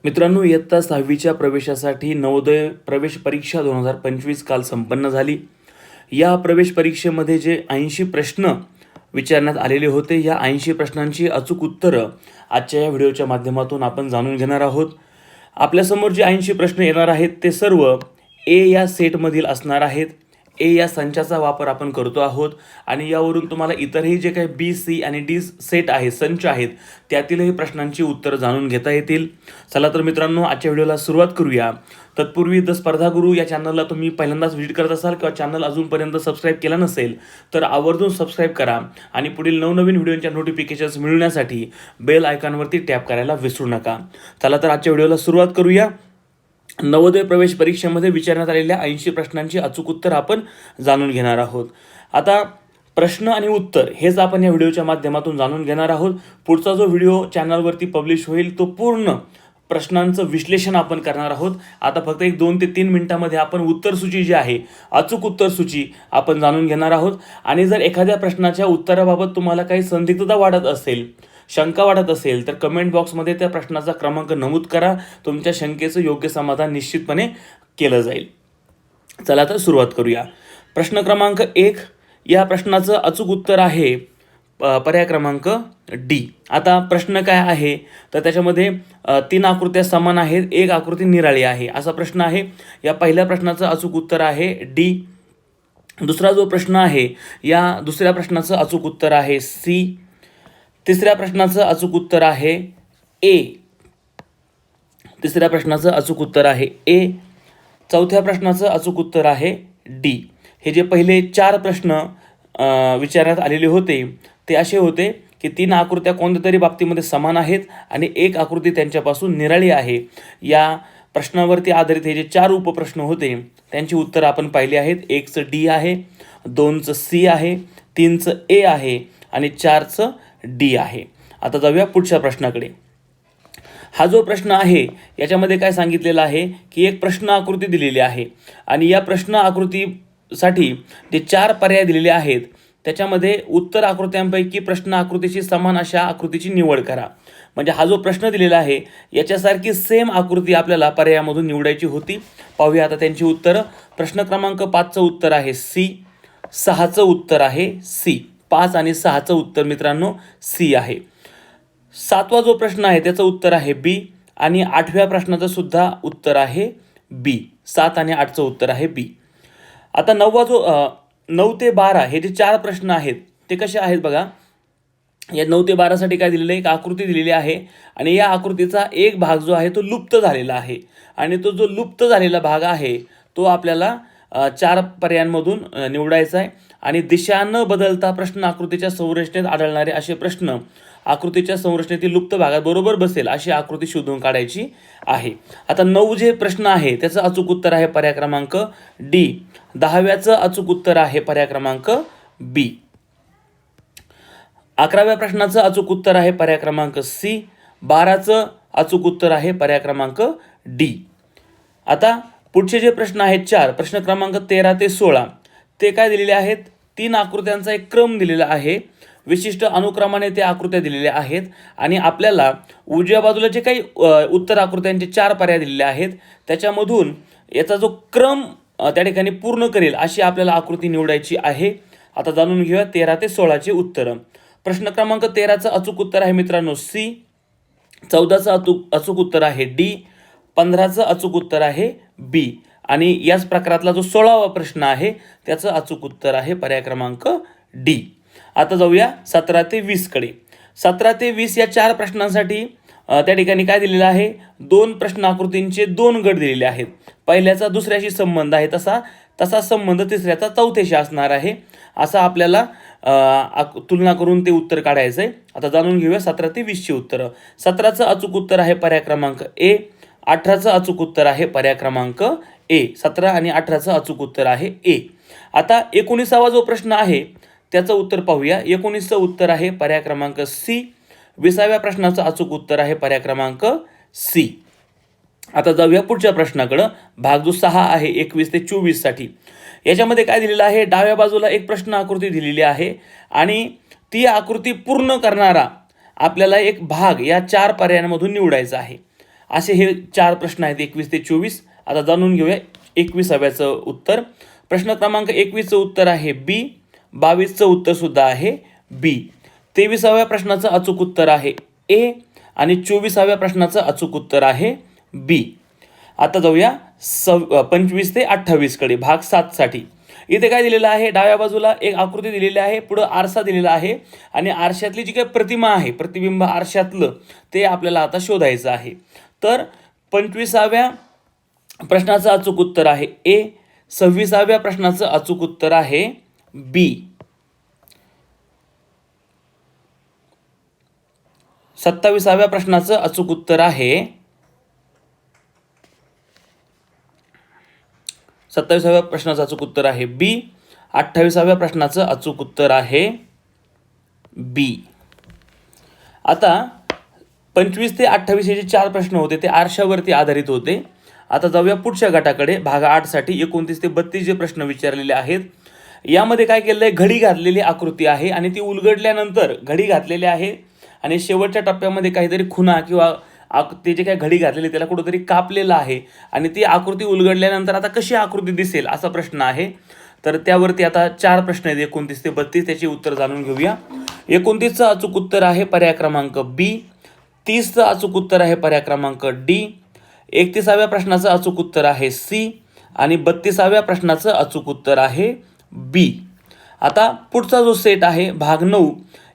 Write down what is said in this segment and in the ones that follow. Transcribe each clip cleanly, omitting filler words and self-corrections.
मित्रांनो, इयत्ता 6वीच्या प्रवेशासाठी नवोदय प्रवेश परीक्षा 2025 काल संपन्न झाली. या प्रवेश परीक्षेमध्ये जे 80 प्रश्न विचारण्यात आलेले होते, या 80 प्रश्नांची अचूक उत्तरं आजच्या या व्हिडिओच्या माध्यमातून आपण जाणून घेणार आहोत. आपल्यासमोर जे 80 प्रश्न येणार आहेत ते सर्व ए या सेटमधील असणार आहेत. ए या संचाचा वापर आपण करतो आहोत आणि यावरून तुम्हाला इतरही जे काही बी, सी आणि डी सेट आहेत, संच आहेत, त्यातीलही प्रश्नांची उत्तरं जाणून घेता येतील. चला तर मित्रांनो, आजच्या व्हिडिओला सुरुवात करूया. तत्पूर्वी द स्पर्धा गुरु या चॅनलला तुम्ही पहिल्यांदाच व्हिजिट करत असाल किंवा चॅनल अजूनपर्यंत सबस्क्राईब केला नसेल तर आवर्जून सबस्क्राईब करा आणि पुढील नवनवीन व्हिडिओच्या नोटिफिकेशन्स मिळवण्यासाठी बेल आयकॉनवरती टॅप करायला विसरू नका. चला तर आजच्या व्हिडिओला सुरुवात करूया. नवोदय प्रवेश परीक्षेमध्ये विचारण्यात आलेल्या 80 प्रश्नांची अचूक उत्तर आपण जाणून घेणार आहोत. आता प्रश्न आणि उत्तर हेच आपण या व्हिडिओच्या माध्यमातून जाणून घेणार आहोत. पुढचा जो व्हिडिओ चॅनलवरती पब्लिश होईल तो पूर्ण प्रश्नांचं विश्लेषण आपण करणार आहोत. आता फक्त 2 ते 3 मिनिटांमध्ये आपण उत्तरसूची जी आहे, अचूक उत्तरसूची आपण जाणून घेणार आहोत. आणि जर एखाद्या प्रश्नाच्या उत्तराबाबत तुम्हाला काही संदिग्धता वाटत असेल, शंका वाटत असेल तर कमेंट बॉक्समध्ये त्या प्रश्नाचा क्रमांक नमूद करा. तुमच्या शंकेचं योग्य समाधान निश्चितपणे केलं जाईल. चला तर सुरुवात करूया. प्रश्न क्रमांक 1 या प्रश्नाचं अचूक उत्तर आहे पर्याय क्रमांक डी. आता प्रश्न काय आहे तर त्याच्यामध्ये 3 आकृत्या समान आहेत, 1 आकृती निराळी आहे, असा प्रश्न आहे. या पहिल्या प्रश्नाचं अचूक उत्तर आहे डी. दुसरा जो प्रश्न आहे या दुसऱ्या प्रश्नाचं अचूक उत्तर आहे सी. तिसऱ्या प्रश्नाचं अचूक उत्तर आहे ए. तिसऱ्या प्रश्नाचं अचूक उत्तर आहे ए. चौथ्या प्रश्नाचं अचूक उत्तर आहे डी. हे जे पहिले 4 प्रश्न विचारण्यात आलेले होते ते असे होते की 3 आकृत्या कोणत्या तरी बाबतीमध्ये समान आहेत आणि 1 आकृती त्यांच्यापासून निराळी आहे. या प्रश्नावरती आधारित हे जे 4 उपप्रश्न होते त्यांची उत्तरं आपण पाहिली आहेत. 1चं डी आहे, 2चं सी आहे, 3चं ए आहे आणि 4चं डी आहे. आता जाऊया पुढच्या प्रश्नाकडे. हा जो प्रश्न आहे याच्यामध्ये काय सांगितलेलं आहे की एक प्रश्न आकृती दिलेली आहे आणि या प्रश्न आकृतीसाठी जे 4 पर्याय दिलेले आहेत त्याच्यामध्ये उत्तर आकृत्यांपैकी प्रश्न आकृतीशी समान अशा आकृतीची निवड करा. म्हणजे हा जो प्रश्न दिलेला आहे याच्यासारखी सेम आकृती आपल्याला पर्यायामधून निवडायची होती. पाहूया आता त्यांची उत्तरं. प्रश्न क्रमांक 5चं उत्तर आहे सी. 6चं उत्तर आहे सी. 5 आणि 6चं उत्तर मित्रांनो सी आहे. 7वा जो प्रश्न आहे त्याचं उत्तर आहे बी आणि 8व्या प्रश्नाचं सुद्धा उत्तर आहे बी. 7 आणि 8चं उत्तर आहे बी. आता 9 ते 12 हे जे 4 प्रश्न आहेत ते कसे आहेत बघा. या 9 ते 12साठी काय दिलेलं आहे, एक आकृती दिलेली आहे आणि या आकृतीचा एक भाग जो आहे तो लुप्त झालेला आहे आणि तो जो लुप्त झालेला भाग आहे तो आपल्याला 4 पर्यायांमधून निवडायचा आहे. आणि दिशा न बदलता प्रश्न आकृतीच्या संरचनेत आढळणारे असे प्रश्न आकृतीच्या संरचनेतील लुप्त भागात बरोबर बसेल अशी आकृती शोधून काढायची आहे. आता 9 जे प्रश्न आहे त्याचं अचूक उत्तर आहे पर्याय क्रमांक डी. 10व्याचं अचूक उत्तर आहे पर्याय क्रमांक बी. 11व्या प्रश्नाचं अचूक उत्तर आहे पर्याय क्रमांक सी. 12चं अचूक उत्तर आहे पर्याय क्रमांक डी. आता पुढचे जे प्रश्न आहेत 4, प्रश्न क्रमांक 13 ते 16 ते काय दिलेले आहेत, 3 आकृत्यांचा एक क्रम दिलेला आहे. विशिष्ट अनुक्रमाने त्या आकृत्या दिलेल्या आहेत आणि आपल्याला उजव्या बाजूला जे काही उत्तर आकृत्यांचे 4 पर्याय दिलेले आहेत त्याच्यामधून याचा जो क्रम त्या ठिकाणी पूर्ण करेल अशी आपल्याला आकृती निवडायची आहे. आता जाणून घेऊया 13 ते 16चे उत्तरं. प्रश्न क्रमांक 13चं अचूक उत्तर आहे मित्रांनो सी. 14चं अचूक उत्तर आहे डी. 15चं अचूक उत्तर आहे बी आणि याच प्रकारातला जो 16वा प्रश्न आहे त्याचं अचूक उत्तर आहे पर्याय क्रमांक डी. आता जाऊया 17 ते 20 कडे. 17 ते 20 या 4 प्रश्नांसाठी त्या ठिकाणी काय दिलेलं आहे, 2 प्रश्न आकृतींचे 2 गट दिलेले आहेत. पहिल्याचा दुसऱ्याशी संबंध आहे तसा संबंध तिसऱ्याचा चौथ्याशी असणार आहे. असा आपल्याला तुलना करून ते उत्तर काढायचं आहे. आता जाणून घेऊया 17 ते 20ची उत्तरं. 17चं अचूक उत्तर आहे पर्याय क्रमांक ए. 18चं अचूक उत्तर आहे पर्याय क्रमांक ए. 17 आणि 18चं अचूक उत्तर आहे ए. आता 19वा जो प्रश्न आहे त्याचं उत्तर पाहूया. 19चं उत्तर आहे पर्याय क्रमांक सी. 20व्या प्रश्नाचं अचूक उत्तर आहे पर्याय क्रमांक सी. आता जाऊया पुढच्या प्रश्नाकडं. भाग जो 6 आहे 21 ते 24 साठी. याच्यामध्ये काय दिलेलं आहे, डाव्या बाजूला एक प्रश्न आकृती दिलेली आहे आणि ती आकृती पूर्ण करणारा आपल्याला एक भाग या 4 पर्यायांमधून निवडायचा आहे. असे हे 4 प्रश्न आहेत 21 ते 24. आता जाणून घेऊया 21व्याचं उत्तर. प्रश्न क्रमांक 21चं उत्तर आहे बी. 22चं उत्तर सुद्धा आहे बी. 23व्या प्रश्नाचं अचूक उत्तर आहे ए आणि 24व्या प्रश्नाचं अचूक उत्तर आहे बी. आता जाऊया 25 ते 28 कडे भाग 7 साठी. इथे काय दिलेलं आहे, डाव्या बाजूला एक आकृती दिलेली आहे, पुढे आरसा दिलेला आहे आणि आरशातली जी काही प्रतिमा आहे, प्रतिबिंब आरशातलं, ते आपल्याला आता शोधायचं आहे. तर 25व्या प्रश्नाचं अचूक उत्तर आहे ए. 26व्या प्रश्नाचं अचूक उत्तर आहे बी. 27व्या प्रश्नाचं अचूक उत्तर आहे 27व्या प्रश्नाचं अचूक उत्तर आहे बी. 28व्या प्रश्नाचं अचूक उत्तर आहे बी. आता 25 ते 28 हे जे 4 प्रश्न होते ते आरशावरती आधारित होते. आता जाऊया पुढच्या गटाकडे. भाग 8 साठी 29 ते 32 जे प्रश्न विचारलेले आहेत. यामध्ये काय केलं आहे, घडी घातलेली आकृती आहे आणि ती उलगडल्यानंतर घडी घातलेली आहे आणि शेवटच्या टप्प्यामध्ये काहीतरी खुणा किंवा ते जे काही घडी घातलेली त्याला कुठेतरी कापलेलं आहे आणि ती आकृती उलगडल्यानंतर आता कशी आकृती दिसेल असा प्रश्न आहे. तर त्यावरती आता 4 प्रश्न आहेत 29 ते 32. त्याची उत्तर जाणून घेऊया. 29चं अचूक उत्तर आहे पर्याय क्रमांक बी. 30चं अचूक उत्तर आहे पर्याय क्रमांक डी. 31व्या प्रश्नाचं अचूक उत्तर आहे सी आणि 32व्या प्रश्नाचं अचूक उत्तर आहे बी. आता पुढचा जो सेट आहे भाग 9,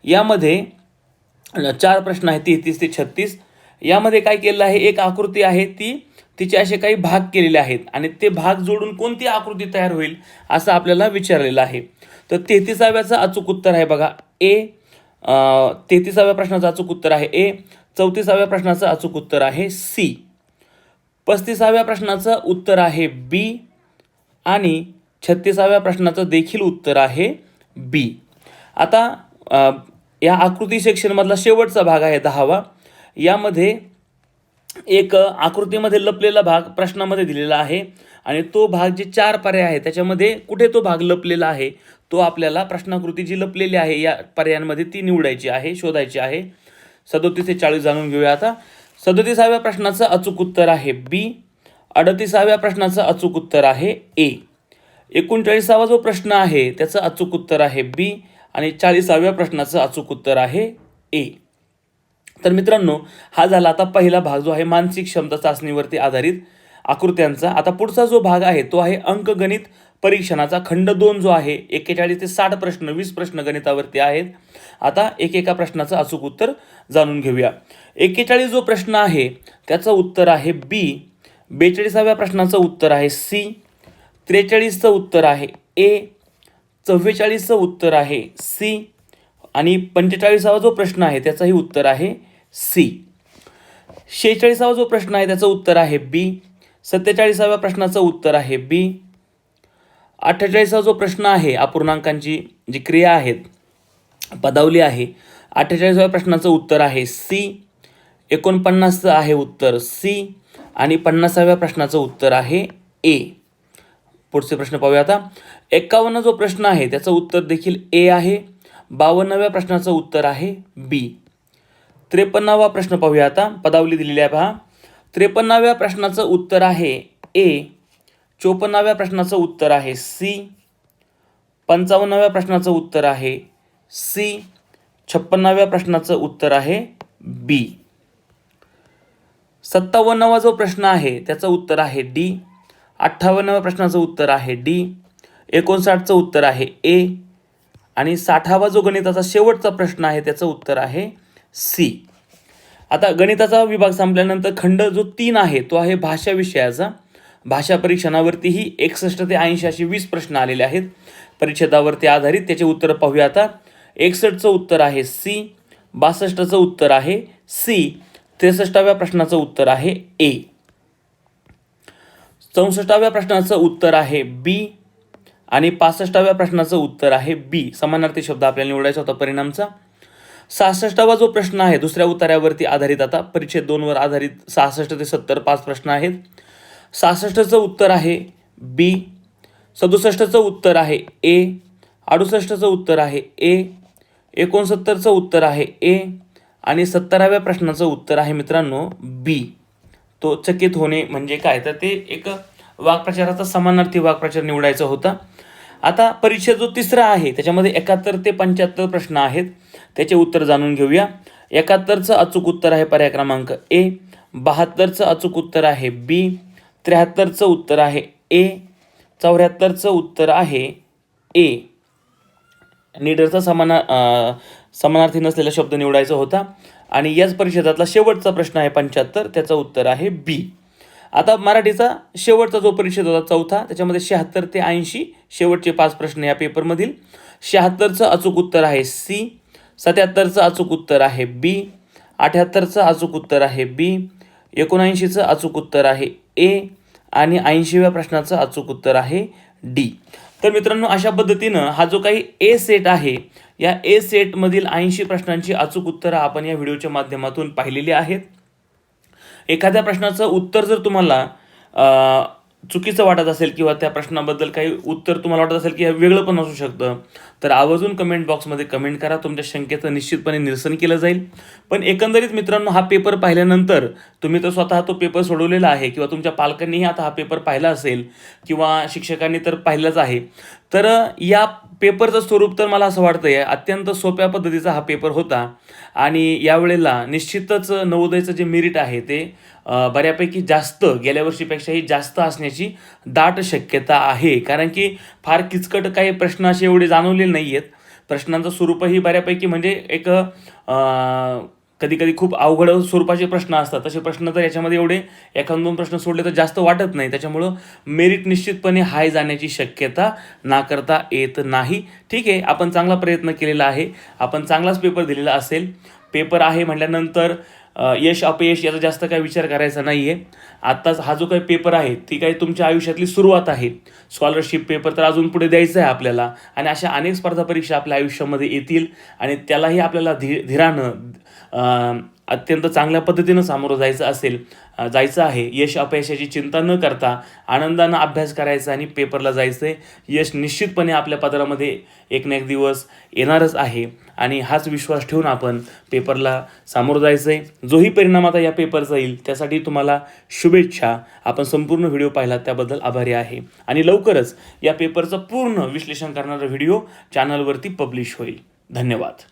यामध्ये 4 प्रश्न आहेत 33 ते 36. यामध्ये काय केलेलं आहे, एक आकृती आहे, तिचे असे काही भाग केलेले आहेत आणि ते भाग जोडून कोणती आकृती तयार होईल असं आपल्याला विचारलेलं आहे. तर 33व्याचं अचूक उत्तर आहे बघा ए. 33व्या प्रश्नाचं अचूक उत्तर आहे ए. 34व्या प्रश्नाचं अचूक उत्तर आहे सी. 35व्या प्रश्नाचं उत्तर आहे बी आणि 36व्या प्रश्नाचं देखील उत्तर आहे बी. आता या आकृती सेक्शनमधला शेवटचा भाग आहे 10वा. यामध्ये एक आकृतीमध्ये लपलेला भाग प्रश्नामध्ये दिलेला आहे आणि तो भाग जे 4 पर्याय आहे त्याच्यामध्ये कुठे तो भाग लपलेला आहे तो आपल्याला प्रश्नाकृती जी लपलेली आहे या पर्यायांमध्ये ती निवडायची आहे, शोधायची आहे. 37 ते 40 जाणून घेऊया आता. 37व्या प्रश्नाचं अचूक उत्तर आहे बी. 38व्या प्रश्नाचं अचूक उत्तर आहे ए. 39वा जो प्रश्न आहे त्याचं अचूक उत्तर आहे बी आणि 40व्या प्रश्नाचं अचूक उत्तर आहे ए. तर मित्रांनो, हा झाला आता पहिला भाग जो आहे मानसिक क्षमता चाचणीवरती आधारित आकृत्यांचा. आता पुढचा जो भाग आहे तो आहे अंकगणित परीक्षणाचा. खंड 2 जो आहे 41 ते 60 प्रश्न, 20 प्रश्न गणितावरती आहेत. आता एकेका प्रश्नाचं अचूक उत्तर जाणून घेऊया. 41 जो प्रश्न आहे त्याचं उत्तर आहे बी. 42व्या प्रश्नाचं उत्तर आहे सी. 43चं उत्तर आहे ए. 44चं उत्तर आहे सी आणि 45वा जो प्रश्न आहे त्याचंही उत्तर आहे सी. 46वा जो प्रश्न आहे त्याचं उत्तर आहे बी. 47व्या प्रश्नाचं उत्तर आहे बी. 48वा जो प्रश्न आहे अपूर्णांकांची जी क्रिया आहेत, पदावली आहे, 48व्या प्रश्नाचं उत्तर आहे सी. 49चं आहे उत्तर सी आणि 50व्या प्रश्नाचं उत्तर आहे ए. पुढचे प्रश्न पाहूया आता. 51 जो प्रश्न आहे त्याचं उत्तर देखील ए आहे. 52व्या प्रश्नाचं उत्तर आहे बी. 53वा प्रश्न पाहूया आता. पदावली दिलेली आहे पहा. 53व्या प्रश्नाचं उत्तर आहे ए. 54व्या प्रश्नाचं उत्तर आहे सी. 55व्या प्रश्नाचं उत्तर आहे सी. 56व्या प्रश्नाचं उत्तर आहे बी. 57वा जो प्रश्न आहे त्याचं उत्तर आहे डी. 58व्या प्रश्नाचं उत्तर आहे डी. 59चं उत्तर आहे ए आणि 60वा जो गणिताचा शेवटचा प्रश्न आहे त्याचं उत्तर आहे सी. आता गणिताचा विभाग संपल्यानंतर खंड जो 3 आहे तो आहे भाषा विषयाचा. भाषा परीक्षणावरतीही 61 ते 80 असे 20 प्रश्न आलेले आहेत परिच्छेदावरती आधारित. त्याचे उत्तर पाहूया आता. 61चं उत्तर आहे सी. 62चं उत्तर आहे सी. 63व्या प्रश्नाचं उत्तर आहे ए. 64व्या प्रश्नाचं उत्तर आहे बी आणि 65व्या प्रश्नाचं उत्तर आहे बी. समानार्थी शब्द आपल्याला निवडायचा होता परिणामचा. 66वा जो प्रश्न आहे दुसऱ्या उत्तरावरती आधारित, आता परिच्छेद 2 वर आधारित 66 ते 70 5 प्रश्न आहेत. 66चं उत्तर आहे बी. 67चं उत्तर आहे ए. 68चं उत्तर आहे ए. 69चं उत्तर आहे ए आणि 70व्या प्रश्नाचं उत्तर आहे मित्रांनो बी. तो चकित होणे म्हणजे काय, तर ते एक वाक्प्रचाराचा समानार्थी वाक्प्रचार निवडायचा होता. आता परीक्षा जो तिसरा आहे त्याच्यामध्ये 71 ते 75 प्रश्न आहेत. त्याचे उत्तर जाणून घेऊया. 71चं अचूक उत्तर आहे पर्याय क्रमांक ए, 72चं अचूक उत्तर आहे बी, 73चं उत्तर आहे ए, 74चं उत्तर आहे ए. नीडरचा समानार्थी नसलेला शब्द निवडायचा होता. आणि याच परिच्छेदातला शेवटचा प्रश्न आहे 75, त्याचं उत्तर आहे बी. आता मराठीचा शेवटचा जो परिच्छेद होता चौथा, त्याच्यामध्ये 76 ते 80 शेवटचे 5 प्रश्न या पेपरमधील. 76चं अचूक उत्तर आहे सी, 77चं अचूक उत्तर आहे बी, 78चं अचूक उत्तर आहे बी, 79चं अचूक उत्तर आहे ए आणि 80व्या प्रश्नाचं अचूक उत्तर आहे डी. तर मित्रांनो, अशा पद्धतीनं हा जो काही ए सेट आहे, या ए सेटमधील 80 प्रश्नांची अचूक उत्तरं आपण या व्हिडिओच्या माध्यमातून पाहिलेली आहेत. एखाद्या प्रश्नाचं उत्तर जर तुम्हाला चुकीचं वाटत असेल किंवा त्या प्रश्नाबद्दल काही उत्तर तुम्हाला वाटत असेल की हे वेगळं पण असू शकतं, तर आवर्जून कमेंट बॉक्समध्ये कमेंट करा. तुमच्या शंकेचं निश्चितपणे निरसन केलं जाईल. पण एकंदरीत मित्रांनो, हा पेपर पाहिल्यानंतर तुम्ही तर स्वतः तो पेपर सोडवलेला आहे किंवा तुमच्या पालकांनीही आता हा पेपर पाहिला असेल किंवा शिक्षकांनी तर पाहिलाच आहे. तर या पेपरचं स्वरूप तर मला असं वाटतं आहे अत्यंत सोप्या पद्धतीचा हा पेपर होता आणि यावेळेला निश्चितच नवोदयचं जे मेरिट आहे ते बऱ्यापैकी जास्त, गेल्या वर्षीपेक्षाही जास्त असण्याची दाट शक्यता आहे. कारण की फार किचकट काही प्रश्न असे एवढे जाणवलेले नाही आहेत. प्रश्नांचं स्वरूपही बऱ्यापैकी म्हणजे एक कधी कधी खूप अवघड स्वरूपाचे प्रश्न असतात. तसे प्रश्न तर याच्यामध्ये एवढे एखाद दोन प्रश्न सोडले तर जास्त वाटत नाही. त्याच्यामुळं मेरिट निश्चितपणे हाय जाण्याची शक्यता नाकारता येत नाही. ठीक आहे, आपण चांगला प्रयत्न केलेला आहे, आपण चांगलाच पेपर दिलेला असेल. पेपर आहे म्हटल्यानंतर यश अपयश याचा जास्त काही विचार करायचा नाही आहे. आत्ताच हा जो काही पेपर आहे ती काही तुमच्या आयुष्यातली सुरुवात आहे. स्कॉलरशिप पेपर तर अजून पुढे द्यायचं आहे आपल्याला आणि अशा अनेक स्पर्धा परीक्षा आपल्या आयुष्यामध्ये येतील आणि त्यालाही आपल्याला धीरानं अत्यंत चांगल्या पद्धतीनं सामोरं जायचं आहे. यश अपयशाची चिंता न करता आनंदानं अभ्यास करायचा आणि पेपरला जायचं आहे. यश निश्चितपणे आपल्या पदरामध्ये एक ना एक दिवस येणारच आहे आणि हाच विश्वास ठेवून आपण पेपरला सामोरं जायचं आहे. जोही परिणाम आता या पेपरचा येईल त्यासाठी तुम्हाला शुभेच्छा. आपण संपूर्ण व्हिडिओ पाहिला त्याबद्दल आभारी आहे आणि लवकरच या पेपरचं पूर्ण विश्लेषण करणारा व्हिडिओ चॅनलवरती पब्लिश होईल. धन्यवाद.